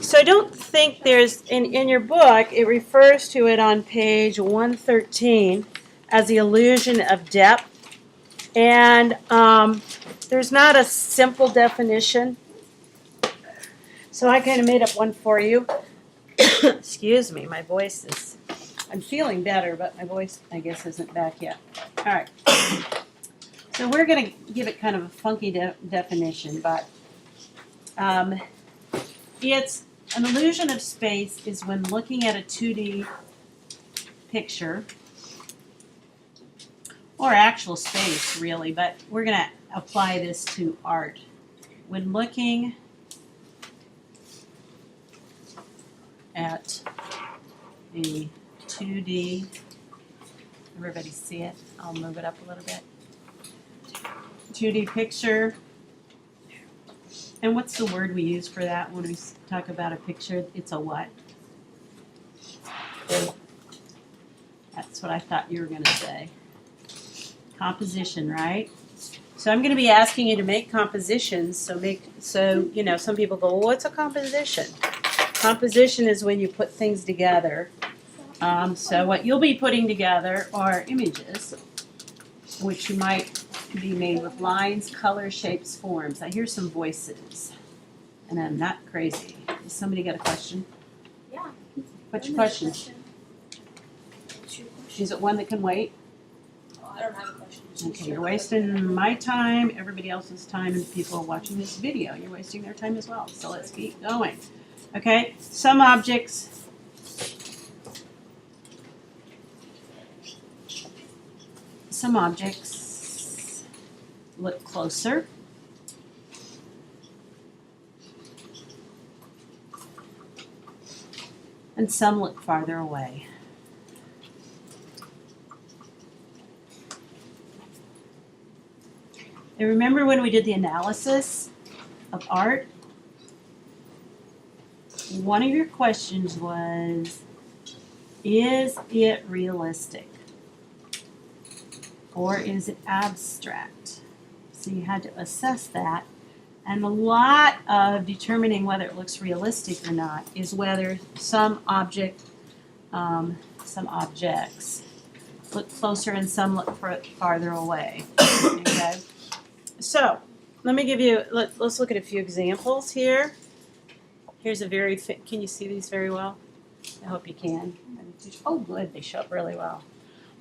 So I don't think there's, in your book, it refers to it on page 113 as the illusion of depth. And there's not a simple definition. So I kind of made up one for you. Excuse me, my voice is, I'm feeling better, but my voice, I guess, isn't back yet. All right. So we're going to give it kind of a funky definition, but it's an illusion of space is when looking at a 2D picture, or actual space, really, but we're going to apply this to art. When looking at a 2D, everybody see it? I'll move it up a little bit. 2D picture. And what's the word we use for that when we talk about a picture? It's a what? That's what I thought you were going to say. Composition, right? So I'm going to be asking you to make compositions. So you know, some people go, well, what's a composition? Composition is when you put things together. So what you'll be putting together are images, which you might be made with lines, colors, shapes, forms. I hear some voices, and I'm not crazy. Does somebody got a question? Yeah. What's your question? Is it one that can wait? Oh, I don't have a question. Okay, you're wasting my time, everybody else's time, and people watching this video. You're wasting their time as well. So let's keep going. Okay, some objects. Some objects look closer. And some look farther away. And remember when we did the analysis of art? One of your questions was, is it realistic? Or is it abstract? So you had to assess that. And a lot of determining whether it looks realistic or not is whether some objects look closer and some look farther away. Okay? So let me give you, let's look at a few examples here. Here's a very, can you see these very well? I hope you can. Oh, good, they show up really well.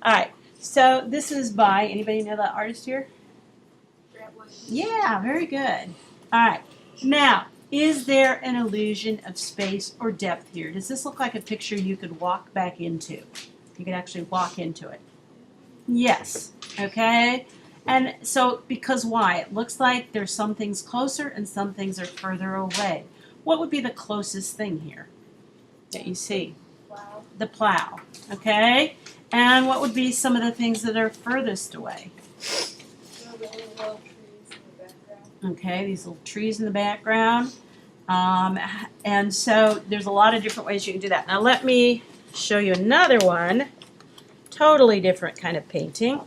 All right, so this is by, anybody know that artist here? Yeah, very good. All right, now, is there an illusion of space or depth here? Does this look like a picture you could walk back into? You could actually walk into it. Yes, okay? And so, because why? It looks like there's some things closer and some things are further away. What would be the closest thing here that you see? Plow. The plow, okay? And what would be some of the things that are furthest away? Okay, these little trees in the background. And so there's a lot of different ways you can do that. Now let me show you another one. Totally different kind of painting.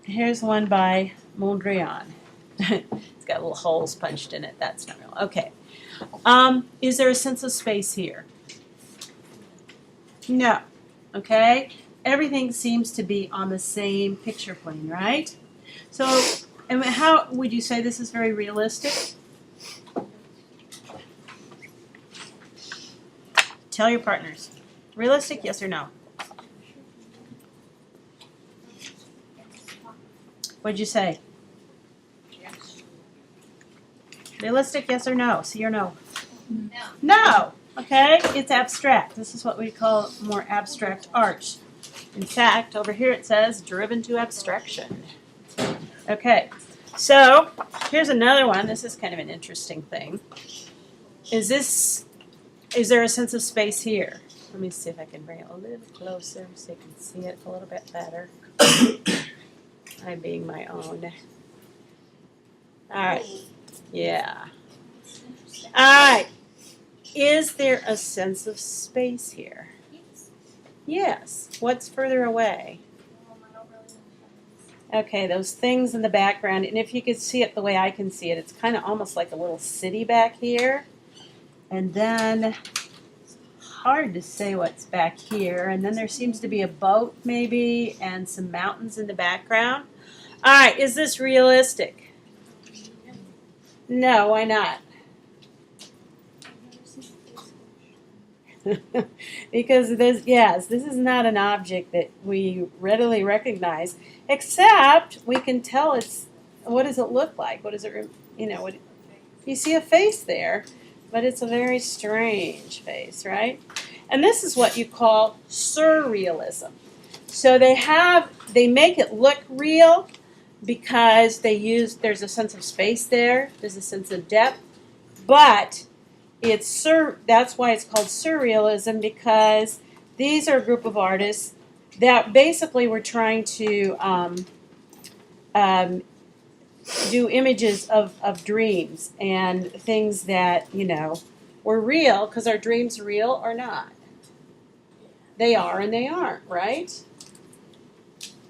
Here's one by Mondrian. It's got little holes punched in it. That's not real. Okay. Is there a sense of space here? No. Okay. Everything seems to be on the same picture plane, right? So, and how would you say this is very realistic? Tell your partners. Realistic, yes or no? What'd you say? Yes. Realistic, yes or no? See or no? No. No. Okay, it's abstract. This is what we call more abstract art. In fact, over here it says driven to abstraction. Okay, so here's another one. This is kind of an interesting thing. Is there a sense of space here? Let me see if I can bring it a little closer so you can see it a little bit better. I'm being my own. All right. Yeah. All right. Is there a sense of space here? Yes. Yes. What's further away? I don't really know. Okay, those things in the background, and if you could see it the way I can see it, it's kind of almost like a little city back here. And then, hard to say what's back here. And then there seems to be a boat maybe and some mountains in the background. All right, is this realistic? No, why not? Because this is not an object that we readily recognize, except we can tell it's, what does it look like? What does it, you see a face there, but it's a very strange face, right? And this is what you call surrealism. So they make it look real because there's a sense of space there, there's a sense of depth, but that's why it's called surrealism, because these are a group of artists that basically were trying to do images of dreams and things that, were real, because our dreams are real or not. They are and they aren't, right?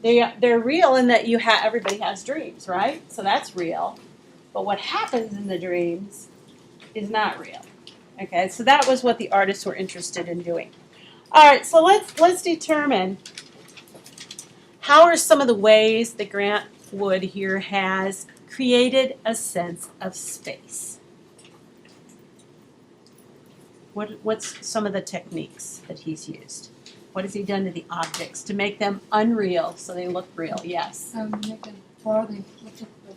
They're real in that everybody has dreams, right? So that's real. But what happens in the dreams is not real. Okay, so that was what the artists were interested in doing. All right, so let's determine how are some of the ways that Grant Wood here has created a sense of space. What's some of the techniques that he's used? What has he done to the objects to make them unreal so they look real? Yes. Make them farther,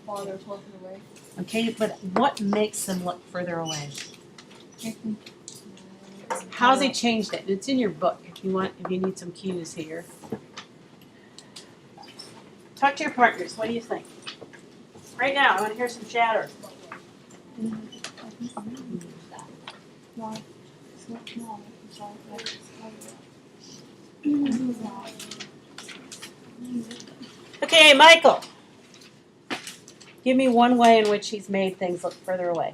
closer away. Okay, but what makes them look further away? Make them, How's he changed it? It's in your book if you need some cues here. Talk to your partners. What do you think? Right now, I want to hear some chatter. Okay, Michael. Give me one way in which he's made things look further away.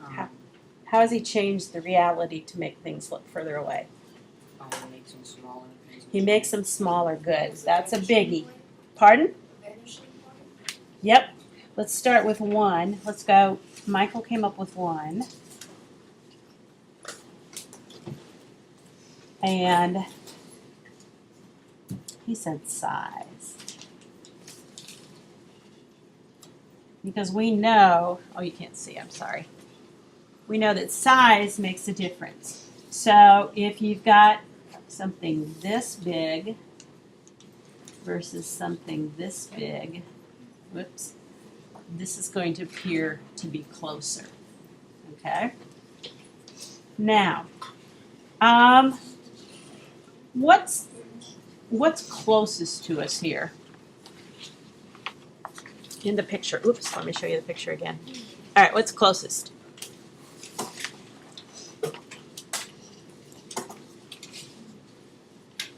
How has he changed the reality to make things look further away? He makes them smaller. He makes them smaller. Good. That's a biggie. Pardon? Yep. Let's start with one. Let's go. Michael came up with one. And he said size. Because we know, oh, you can't see, I'm sorry. We know that size makes a difference. So if you've got something this big versus something this big, whoops, this is going to appear to be closer. Okay? Now, what's closest to us here in the picture? Oops, let me show you the picture again. All right, what's closest?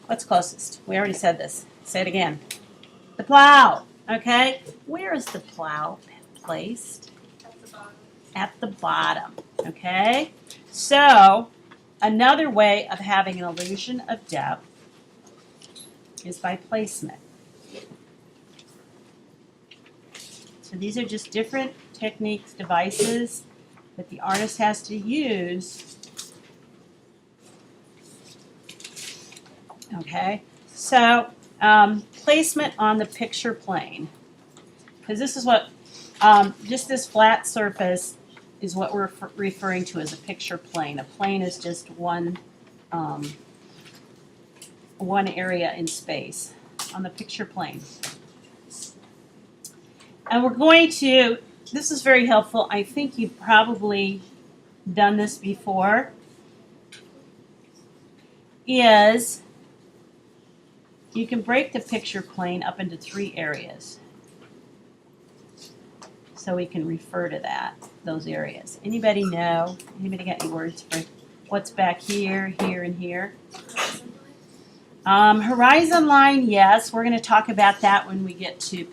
What's closest? We already said this. Say it again. The plow. Okay? Where is the plow placed? At the bottom. Okay? So, another way of having an illusion of depth is by placement. So these are just different techniques, devices that the artist has to use. Okay, so placement on the picture plane, because this is what, just this flat surface is what we're referring to as a picture plane. A plane is just one area in space on the picture plane. And we're going to, this is very helpful. I think you've probably done this before, is you can break the picture plane up into 3 areas. So we can refer to those areas. Anybody know? Anybody got any words for what's back here, here, and here? Horizon line, yes. We're going to talk about that when we get to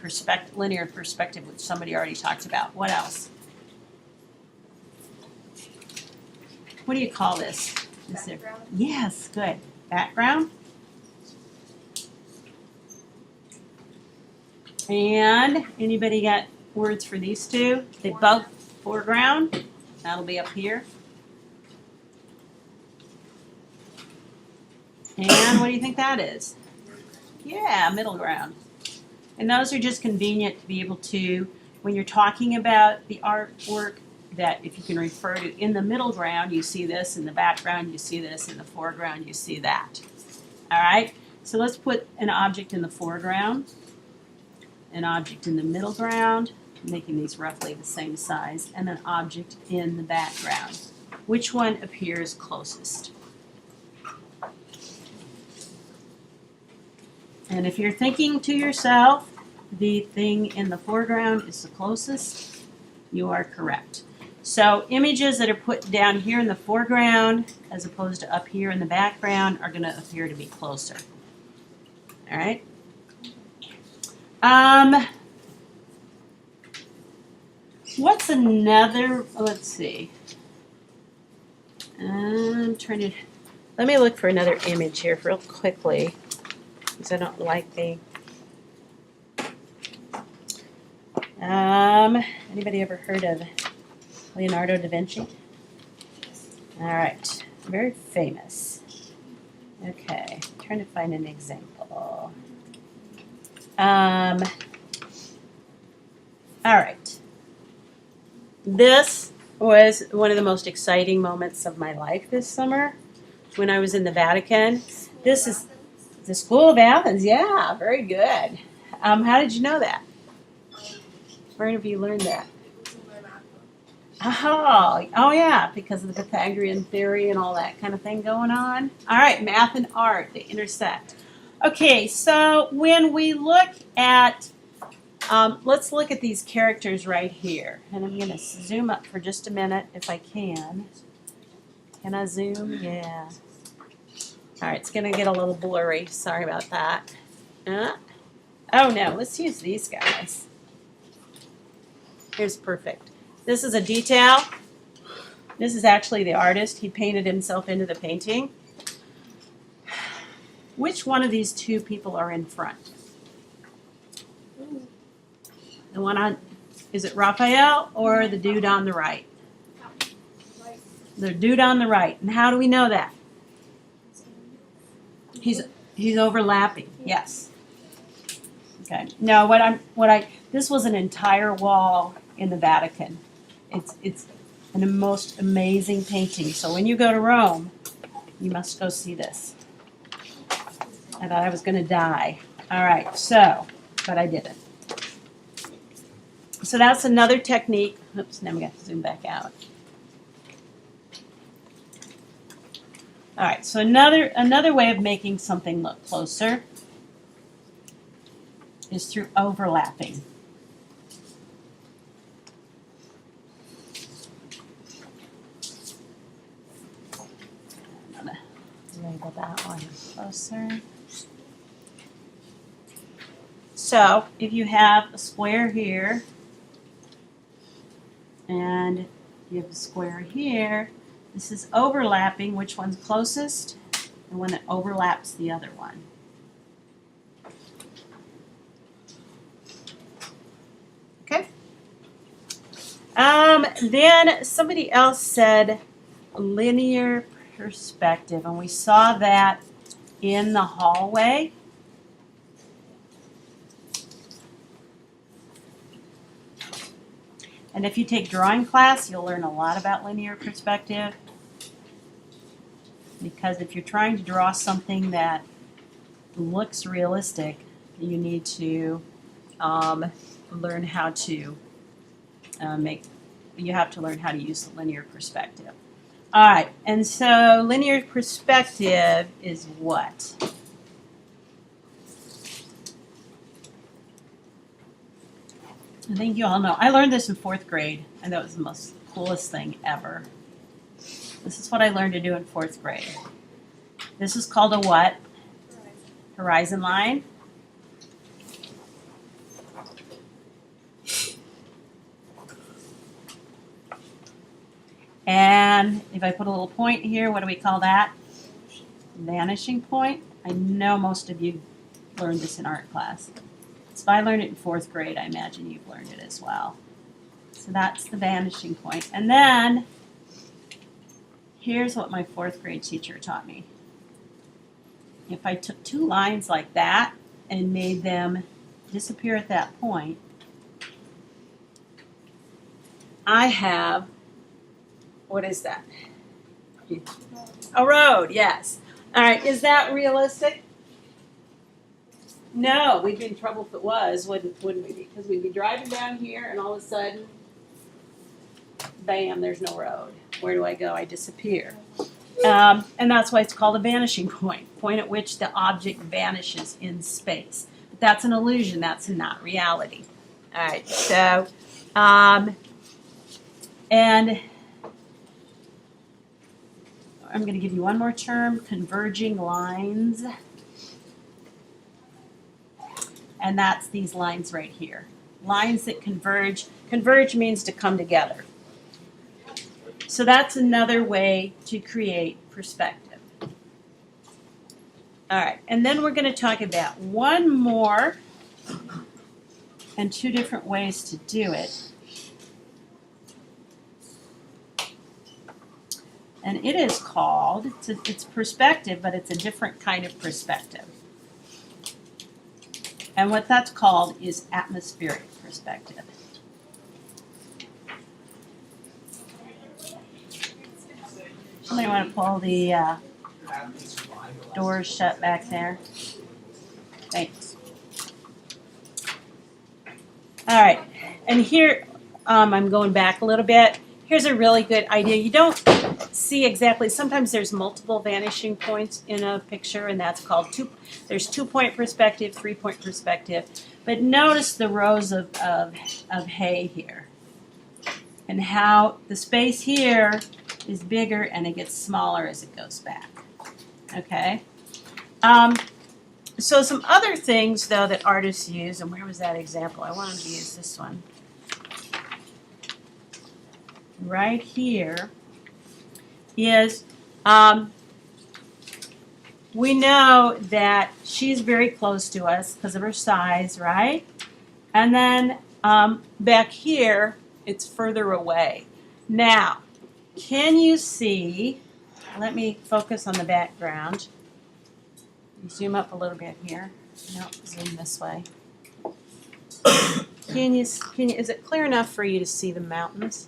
linear perspective, which somebody already talked about. What else? What do you call this? Background. Yes, good. Background? And anybody got words for these two? They both foreground. That'll be up here. And what do you think that is? Yeah, middle ground. And those are just convenient to be able to, when you're talking about the artwork, that if you can refer to in the middle ground, you see this, in the background, you see this, in the foreground, you see that. All right? So let's put an object in the foreground, an object in the middle ground, making these roughly the same size, and an object in the background. Which one appears closest? And if you're thinking to yourself, the thing in the foreground is the closest, you are correct. So images that are put down here in the foreground as opposed to up here in the background are going to appear to be closer. All right? What's another, let's see. I'm trying to, let me look for another image here real quickly, because I don't like the, anybody ever heard of Leonardo da Vinci? All right, very famous. Okay, I'm trying to find an example. All right. This was one of the most exciting moments of my life this summer when I was in the Vatican. This is the School of Athens. Yeah, very good. How did you know that? Where have you learned that? Oh yeah, because of the Pythagorean theory and all that kind of thing going on. All right, math and art, they intersect. Okay, so when we look at, let's look at these characters right here. And I'm going to zoom up for just a minute if I can. Can I zoom? Yeah. All right, it's going to get a little blurry. Sorry about that. Oh no, let's use these guys. Here's perfect. This is a detail. This is actually the artist. He painted himself into the painting. Which one of these two people are in front? The one on, is it Raphael or the dude on the right? The dude on the right. And how do we know that? He's overlapping. Yes. Okay. No, this was an entire wall in the Vatican. It's the most amazing painting. So when you go to Rome, you must go see this. I thought I was going to die. All right, so, but I didn't. So that's another technique. Oops, now we got to zoom back out. All right, so another way of making something look closer is through overlapping. I'm going to label that one closer. So if you have a square here, and you have a square here, this is overlapping. Which one's closest? The one that overlaps the other one. Okay. Then somebody else said linear perspective, and we saw that in the hallway. And if you take drawing class, you'll learn a lot about linear perspective. Because if you're trying to draw something that looks realistic, you need to learn how to you have to learn how to use the linear perspective. All right, and so linear perspective is what? I think you all know. I learned this in 4th grade, and that was the most coolest thing ever. This is what I learned to do in 4th grade. This is called a what? Horizon line. And if I put a little point here, what do we call that? Vanishing point. I know most of you learned this in art class. So if I learned it in 4th grade, I imagine you've learned it as well. So that's the vanishing point. And then, here's what my 4th grade teacher taught me. If I took 2 lines like that and made them disappear at that point, I have, what is that? A road, yes. All right, is that realistic? No, we'd be in trouble if it was, wouldn't we? Because we'd be driving down here and all of a sudden, bam, there's no road. Where do I go? I disappear. And that's why it's called a vanishing point at which the object vanishes in space. But that's an illusion, that's not reality. All right, so, and I'm going to give you one more term, converging lines. And that's these lines right here. Lines that converge. Converge means to come together. So that's another way to create perspective. All right, and then we're going to talk about one more and 2 different ways to do it. And it is called, it's perspective, but it's a different kind of perspective. And what that's called is atmospheric perspective. Somebody want to pull the doors shut back there? Thanks. All right, and here I'm going back a little bit. Here's a really good idea. You don't see exactly, sometimes there's multiple vanishing points in a picture, and that's called there's 2-point perspective, 3-point perspective. But notice the rows of hay here, and how the space here is bigger and it gets smaller as it goes back. Okay? So some other things, though, that artists use, and where was that example? I wanted to use this one. Right here is, we know that she's very close to us because of her size, right? And then back here, it's further away. Now, can you see, let me focus on the background. Zoom up a little bit here. No, zoom this way. Can you, is it clear enough for you to see the mountains?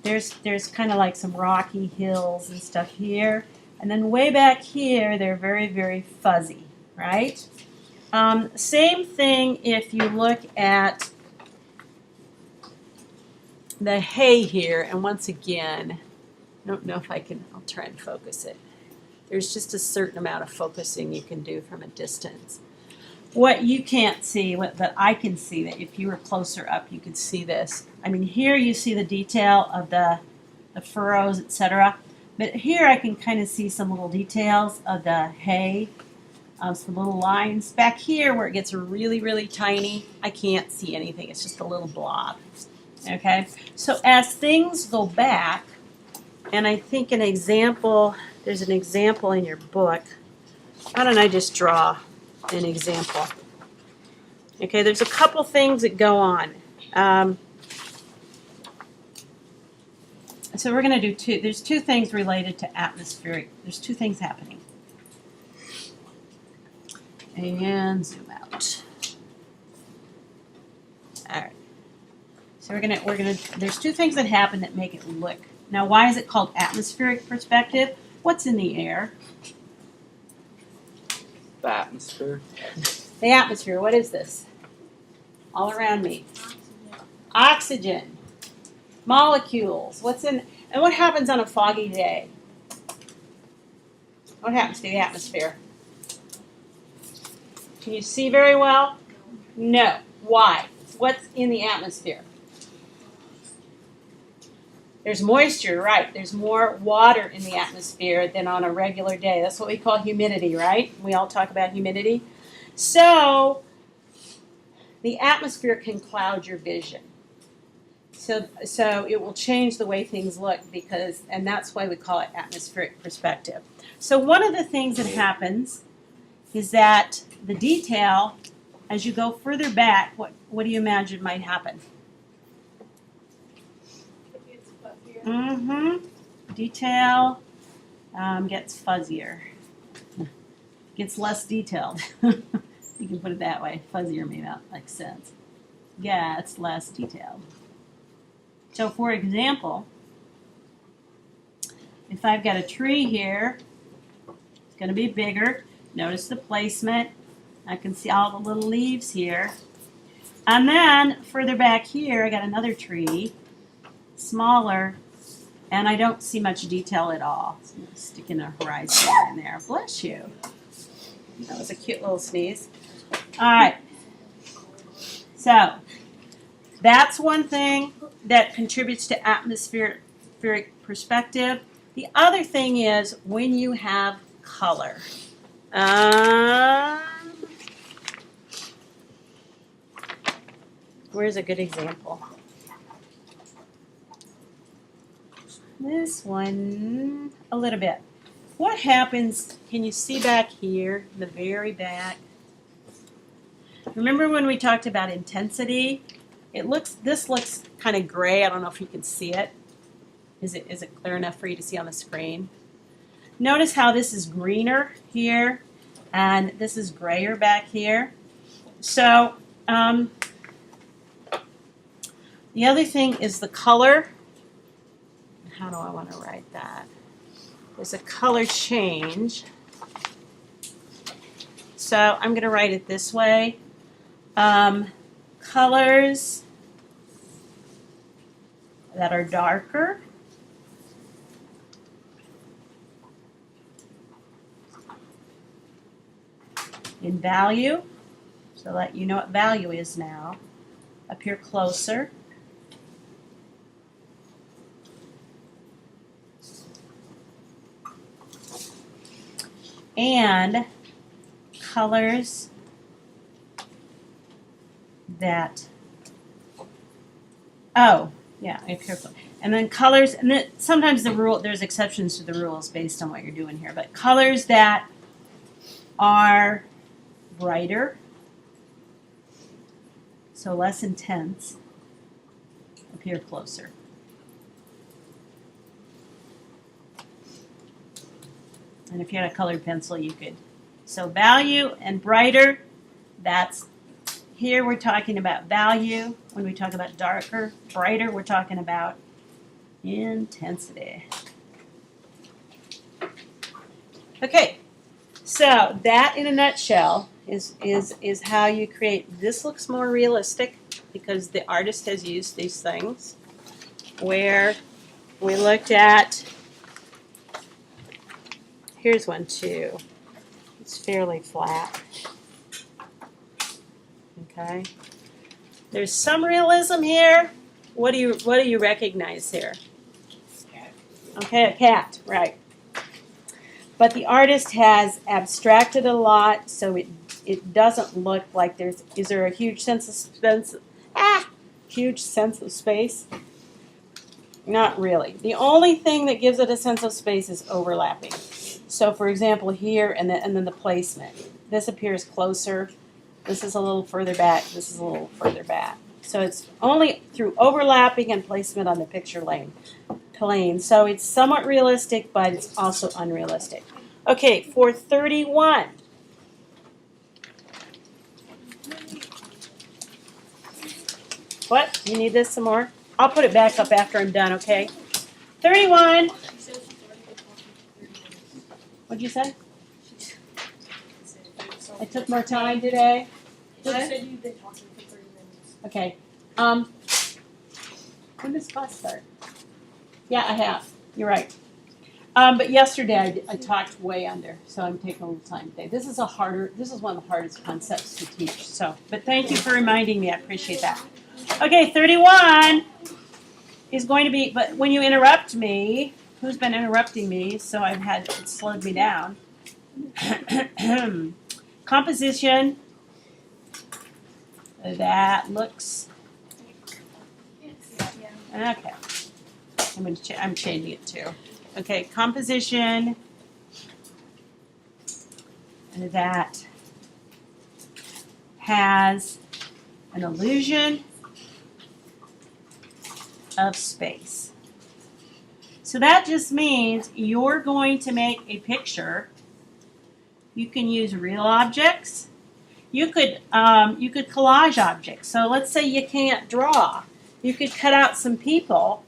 There's kind of like some rocky hills and stuff here. And then way back here, they're very, very fuzzy, right? Same thing if you look at the hay here. And once again, I don't know if I can, I'll try and focus it. There's just a certain amount of focusing you can do from a distance. What you can't see, that I can see, that if you were closer up, you could see this. I mean, here you see the detail of the furrows, etc. But here I can kind of see some little details of the hay, some little lines. Back here where it gets really, really tiny, I can't see anything. It's just a little blob. Okay? So as things go back, and I think an example, there's an example in your book. Why don't I just draw an example? Okay, there's a couple things that go on. So we're going to do there's 2 things related to atmospheric. There's 2 things happening. And zoom out. All right. So we're gonna there's 2 things that happen that make it look. Now, why is it called atmospheric perspective? What's in the air? The atmosphere. The atmosphere, what is this? All around me. Oxygen. Molecules. What's in, and what happens on a foggy day? What happens to the atmosphere? Can you see very well? No. Why? What's in the atmosphere? There's moisture, right? There's more water in the atmosphere than on a regular day. That's what we call humidity, right? We all talk about humidity. So the atmosphere can cloud your vision. So it will change the way things look because, and that's why we call it atmospheric perspective. So one of the things that happens is that the detail, as you go further back, what do you imagine might happen? Mm-hmm. Detail gets fuzzier. Gets less detailed. You can put it that way. Fuzzier may not make sense. Yeah, it's less detailed. So for example, if I've got a tree here, it's going to be bigger. Notice the placement. I can see all the little leaves here. And then further back here, I got another tree, smaller, and I don't see much detail at all. So I'm sticking a horizon line in there. Bless you. That was a cute little sneeze. All right. So that's one thing that contributes to atmospheric perspective. The other thing is when you have color. Where's a good example? This one, a little bit. What happens, can you see back here, the very back? Remember when we talked about intensity? This looks kind of gray. I don't know if you can see it. Is it clear enough for you to see on the screen? Notice how this is greener here, and this is grayer back here. So, the other thing is the color. How do I want to write that? There's a color change. So I'm going to write it this way. Colors that are darker in value, so that you know what value is now, appear closer. And colors that, and then colors, and then sometimes there's exceptions to the rules based on what you're doing here, but colors that are brighter, so less intense, appear closer. And if you had a colored pencil, you could. So value and brighter, that's, here we're talking about value. When we talk about darker, brighter, we're talking about intensity. Okay, so that in a nutshell is how you create. This looks more realistic because the artist has used these things. Where we looked at, here's one too. It's fairly flat. Okay. There's some realism here. What do you recognize here? Okay, a cat, right. But the artist has abstracted a lot, so it doesn't look like is there a huge sense of space? Huge sense of space? Not really. The only thing that gives it a sense of space is overlapping. So for example, here and then the placement. This appears closer. This is a little further back. This is a little further back. So it's only through overlapping and placement on the picture plane. So it's somewhat realistic, but it's also unrealistic. Okay, for 31. What? You need this some more? I'll put it back up after I'm done, okay? 31. What'd you say? I took more time today. She said you've been talking for 30 minutes. Okay. When does class start? Yeah, I have. You're right. But yesterday I talked way under, so I'm taking a little time today. This is one of the hardest concepts to teach. So, but thank you for reminding me. I appreciate that. Okay, 31 is going to be, but when you interrupt me, who's been interrupting me, so it slowed me down. Composition, that looks, okay, I'm changing it too. Okay, composition and that has an illusion of space. So that just means you're going to make a picture. You can use real objects. You could collage objects. So let's say you can't draw. You could cut out some people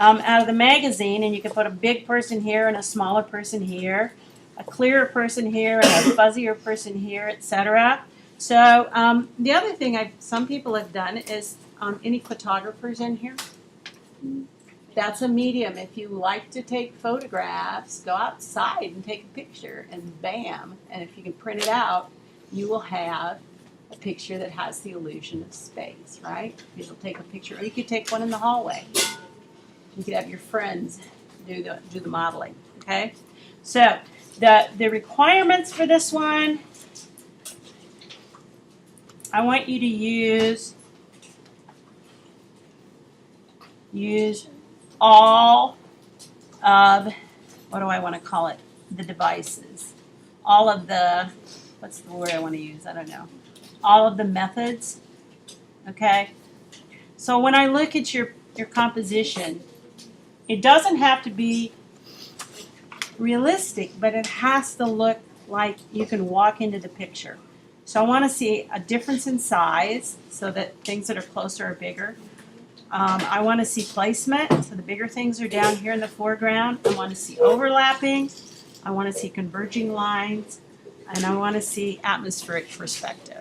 out of the magazine, and you could put a big person here and a smaller person here, a clearer person here and a fuzzier person here, etc. So the other thing some people have done is any photographers in here? That's a medium. If you like to take photographs, go outside and take a picture, and bam. And if you can print it out, you will have a picture that has the illusion of space, right? You'll take a picture, or you could take one in the hallway. You could have your friends do the modeling, okay? So the requirements for this one, I want you to use all of, what do I want to call it, the devices. All of the, what's the word I want to use? I don't know. All of the methods, okay? So when I look at your composition, it doesn't have to be realistic, but it has to look like you can walk into the picture. So I want to see a difference in size so that things that are closer are bigger. I want to see placement, so the bigger things are down here in the foreground. I want to see overlapping. I want to see converging lines. And I want to see atmospheric perspective.